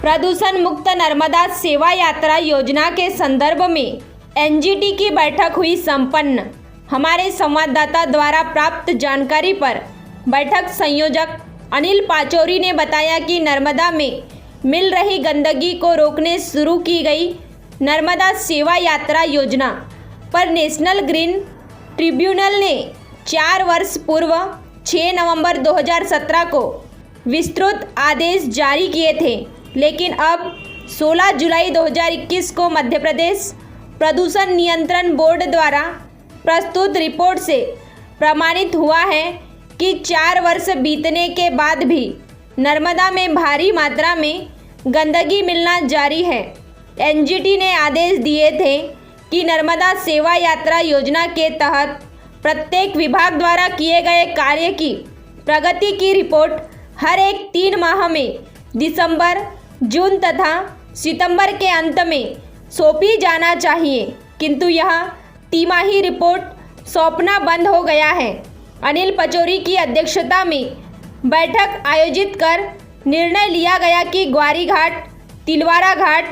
प्रदूषण मुक्त नर्मदा सेवा यात्रा योजना के संदर्भ में एनजीटी की बैठक हुई संपन्न। हमारे संवाददाता द्वारा प्राप्त जानकारी पर बैठक संयोजक अनिल पाचौरी ने बताया कि नर्मदा में मिल रही गंदगी को रोकने शुरू की गई नर्मदा सेवा यात्रा योजना पर नेशनल ग्रीन ट्रिब्यूनल ने 4 वर्ष पूर्व 6 नवंबर 2017 को विस्तृत आदेश जारी किए थे, लेकिन अब 16 जुलाई 2021 को मध्य प्रदेश प्रदूषण नियंत्रण बोर्ड द्वारा प्रस्तुत रिपोर्ट से प्रमाणित हुआ है कि 4 वर्ष बीतने के बाद भी नर्मदा में भारी मात्रा में गंदगी मिलना जारी है। एनजीटी ने आदेश दिए थे कि नर्मदा सेवा यात्रा योजना के तहत प्रत्येक विभाग द्वारा किए गए कार्य की प्रगति की रिपोर्ट हर एक 3 माह में दिसंबर, जून तथा सितंबर के अंत में सौंपी जाना चाहिए, किंतु यह तिमाही रिपोर्ट सौंपना बंद हो गया है। अनिल पाचौरी की अध्यक्षता में बैठक आयोजित कर निर्णय लिया गया कि ग्वारी घाट, तिलवारा घाट,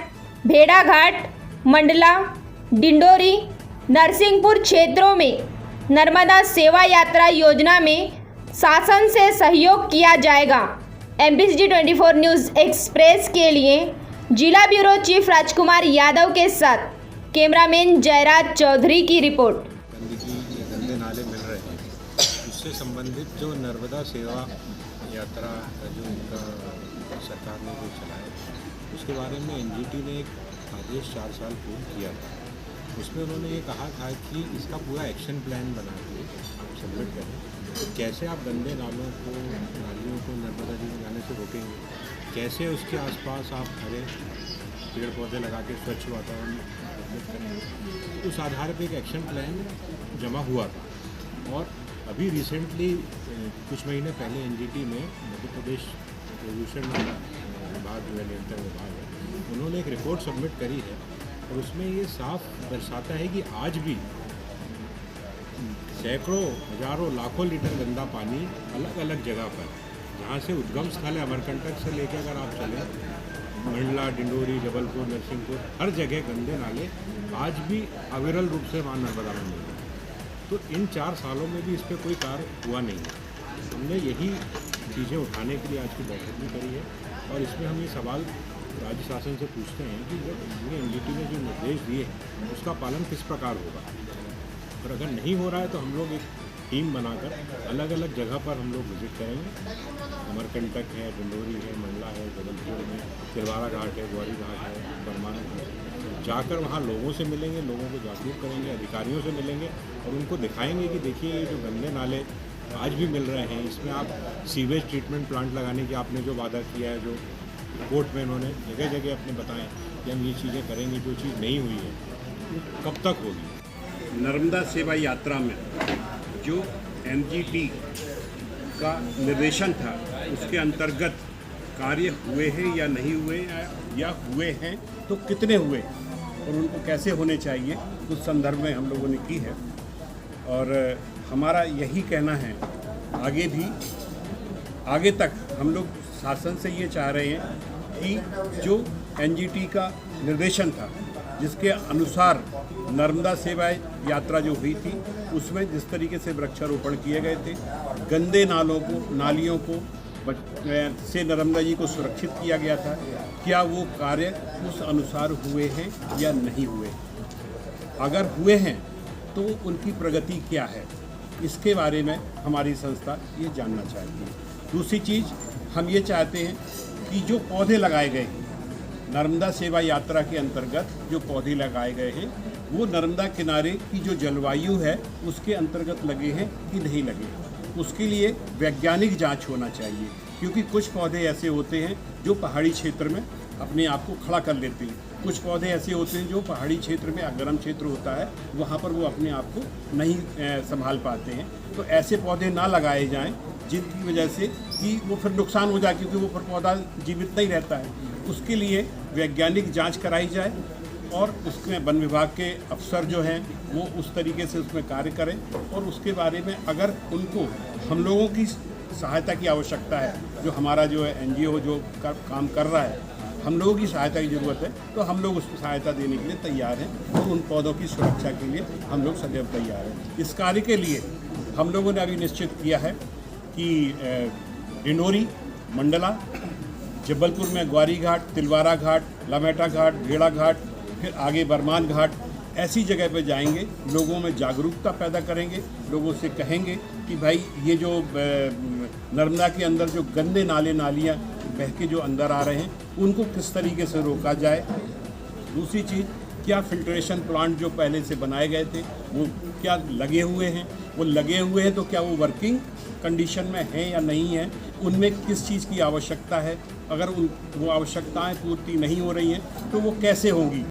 भेड़ा घाट, मंडला, डिंडोरी, नरसिंहपुर क्षेत्रों में नर्मदा सेवा यात्रा योजना में शासन से सहयोग किया जाएगा। एमपीसीजी 24 न्यूज़ एक्सप्रेस के लिए जिला ब्यूरो चीफ राजकुमार यादव के साथ कैमरामैन जयराज चौधरी की रिपोर्ट। गंदे नाले मिल रहे हैं, उससे संबंधित जो नर्मदा सेवा यात्रा जो उनका सरकार ने जो चलाया उसके बारे में एनजीटी ने एक आदेश 4 साल पूर्व किया था। उसमें उन्होंने ये कहा था कि इसका पूरा एक्शन प्लान बना के आप सबमिट करें, तो कैसे आप गंदे नालों को, नालियों को नर्मदा जी में जाने से रोकेंगे, कैसे उसके आसपास आप हरे पेड़ पौधे लगा के स्वच्छ वातावरण निर्मित करेंगे। उस आधार पर एक एक्शन प्लान जमा हुआ था और अभी रिसेंटली कुछ महीने पहले एनजीटी में मध्य प्रदेश प्रदूषण विभाग जो है, नियंत्रण विभाग है, उन्होंने एक रिपोर्ट सबमिट करी है और उसमें ये साफ दर्शाता है कि आज भी सैकड़ों, हजारों, लाखों लीटर गंदा पानी अलग अलग जगह पर, जहाँ से उद्गम स्थल है अमरकंटक से लेकर अगर आप चलें मंडला, डिंडोरी, जबलपुर, नरसिंहपुर, हर जगह गंदे नाले आज भी अविरल रूप से वहाँ नर्मदा में मिल रहे हैं। तो इन 4 सालों में भी इस पर कोई कार्य हुआ नहीं है। हमने यही चीज़ें उठाने के लिए आज की बैठक भी करी है और इसमें हम ये सवाल राज्य शासन से पूछते हैं कि जब एनजीटी ने जो निर्देश दिए हैं उसका पालन किस प्रकार होगा, और अगर नहीं हो रहा है तो हम लोग एक टीम बनाकर अलग अलग जगह पर हम लोग विजिट करेंगे। अमरकंटक है, डिंडोरी है, मंडला है, जबलपुर में तिलवारा घाट है, ग्वारी घाट है, बरमान है, जाकर वहाँ लोगों से मिलेंगे, लोगों को जागरूक करेंगे, अधिकारियों से मिलेंगे और उनको दिखाएंगे कि देखिए ये जो गंदे नाले आज भी मिल रहे हैं, इसमें आप सीवेज ट्रीटमेंट प्लांट लगाने की आपने जो वादा किया है, जो रिपोर्ट में उन्होंने जगह जगह अपने बताएं कि हम ये चीज़ें करेंगे, जो चीज़ नहीं हुई है वो कब तक होगी। नर्मदा सेवा यात्रा में जो एनजीटी का निर्देशन था उसके अंतर्गत कार्य हुए हैं या नहीं हुए, या हुए हैं तो कितने हुए और उनको कैसे होने चाहिए, उस संदर्भ में हम लोगों ने की है। और हमारा यही कहना है आगे तक हम लोग शासन से ये चाह रहे हैं कि जो एनजीटी का निर्देशन था जिसके अनुसार नर्मदा सेवा यात्रा जो हुई थी उसमें जिस तरीके से वृक्षारोपण किए गए थे, गंदे नालों को, नालियों को से नर्मदा जी को सुरक्षित किया गया था, क्या वो कार्य उस अनुसार हुए हैं या नहीं हुए। अगर हुए हैं तो उनकी प्रगति क्या है, इसके बारे में हमारी संस्था ये जानना चाहती है। दूसरी चीज़ हम ये चाहते हैं कि जो पौधे लगाए गए हैं नर्मदा सेवा यात्रा के अंतर्गत, जो पौधे लगाए गए हैं वो नर्मदा किनारे की जो जलवायु है उसके अंतर्गत लगे हैं कि नहीं लगे, उसके लिए वैज्ञानिक जांच होना चाहिए। क्योंकि कुछ पौधे ऐसे होते हैं जो पहाड़ी क्षेत्र में अपने आप को खड़ा कर लेते हैं, कुछ पौधे ऐसे होते हैं जो पहाड़ी क्षेत्र में, गर्म क्षेत्र होता है वहाँ पर वो अपने आप को नहीं संभाल पाते हैं। तो ऐसे पौधे ना लगाए जाएं जिनकी वजह से कि वो फिर नुकसान हो जाए, क्योंकि वो फिर पौधा जीवित नहीं रहता है। उसके लिए वैज्ञानिक जांच कराई जाए और उसमें वन विभाग के अफसर जो हैं वो उस तरीके से उसमें कार्य करें और उसके बारे में अगर उनको हम लोगों की सहायता की आवश्यकता है, जो हमारा जो है एनजीओ जो काम कर रहा है हम लोगों की सहायता की ज़रूरत है तो हम लोग उसको सहायता देने के लिए तैयार हैं और उन पौधों की सुरक्षा के लिए हम लोग सदैव तैयार हैं। इस कार्य के लिए हम लोगों ने अभी निश्चित किया है कि डिंडोरी, मंडला, जबलपुर में ग्वारी घाट, तिलवारा घाट, लमेटा घाट, भेड़ा घाट, फिर आगे बरमान घाट, ऐसी जगह पे जाएंगे, लोगों में जागरूकता पैदा करेंगे, लोगों से कहेंगे कि भाई ये जो नर्मदा के अंदर जो गंदे नाले नालियाँ बह के जो अंदर आ रहे हैं उनको किस तरीके से रोका जाए। दूसरी चीज़, क्या फिल्ट्रेशन प्लांट जो पहले से बनाए गए थे वो क्या लगे हुए हैं, वो लगे हुए हैं तो क्या वो वर्किंग कंडीशन में हैं या नहीं है, उनमें किस चीज़ की आवश्यकता है, अगर वो आवश्यकताएं पूर्ति नहीं हो रही हैं तो वो कैसे होंगी।